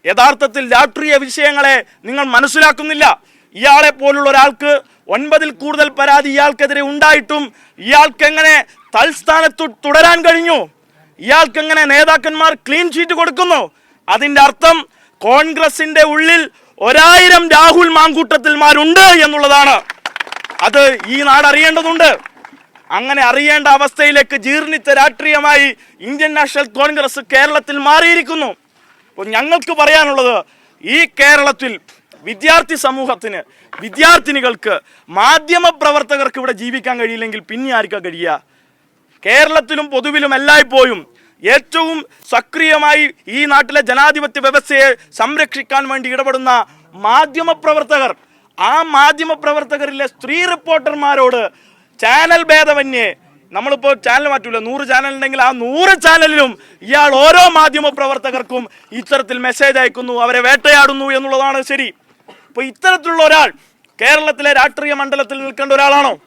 യഥാർത്ഥത്തിൽ രാഷ്ട്രീയ വിഷയങ്ങളെ നിങ്ങൾ മനസ്സിലാക്കുന്നില്ല. ഇയാളെ പോലുള്ള ഒരാൾക്ക് 9-ൽ കൂടുതൽ പരാതി ഇയാൾക്കെതിരെ ഉണ്ടായിട്ടും ഇയാൾക്ക് എങ്ങനെ തൽസ്ഥാനത്ത് തുടരാൻ കഴിഞ്ഞു? ഇയാൾക്ക് എങ്ങനെ നേതാക്കന്മാർ ക്ലീൻ ഷീറ്റ് കൊടുക്കുന്നു? അതിൻ്റെ അർത്ഥം കോൺഗ്രസിന്റെ ഉള്ളിൽ 1000 രാഹുൽ മാങ്കൂട്ടത്തിൽമാരുണ്ട് എന്നുള്ളതാണ്. അത് ഈ നാട് അറിയേണ്ടതുണ്ട്. അങ്ങനെ അറിയേണ്ട അവസ്ഥയിലേക്ക് ജീർണിച്ച രാഷ്ട്രീയമായി ഇന്ത്യൻ നാഷണൽ കോൺഗ്രസ് കേരളത്തിൽ മാറിയിരിക്കുന്നു. അപ്പോൾ ഞങ്ങൾക്ക് പറയാനുള്ളത്, ഈ കേരളത്തിൽ വിദ്യാർത്ഥി സമൂഹത്തിന്, വിദ്യാർത്ഥിനികൾക്ക്, മാധ്യമ പ്രവർത്തകർക്ക് ഇവിടെ ജീവിക്കാൻ കഴിയില്ലെങ്കിൽ പിന്നെ ആർക്കാ കഴിയുക? കേരളത്തിലും പൊതുവിലും എല്ലായ്പ്പോഴും ഏറ്റവും സക്രിയമായി ഈ നാട്ടിലെ ജനാധിപത്യ വ്യവസ്ഥയെ സംരക്ഷിക്കാൻ വേണ്ടി ഇടപെടുന്ന മാധ്യമ പ്രവർത്തകർ, ആ മാധ്യമ പ്രവർത്തകരിലെ സ്ത്രീ റിപ്പോർട്ടർമാരോട് ചാനൽ ഭേദമന്യേ, നമ്മളിപ്പോൾ ചാനൽ മാറ്റൂല, 100 ചാനൽ ഉണ്ടെങ്കിൽ ആ 100 ചാനലിലും ഇയാൾ ഓരോ മാധ്യമ പ്രവർത്തകർക്കും ഇത്തരത്തിൽ മെസ്സേജ് അയക്കുന്നു, അവരെ വേട്ടയാടുന്നു എന്നുള്ളതാണ് ശരി. അപ്പോൾ ഇത്തരത്തിലുള്ള ഒരാൾ കേരളത്തിലെ രാഷ്ട്രീയ മണ്ഡലത്തിൽ നിൽക്കേണ്ട ഒരാളാണോ?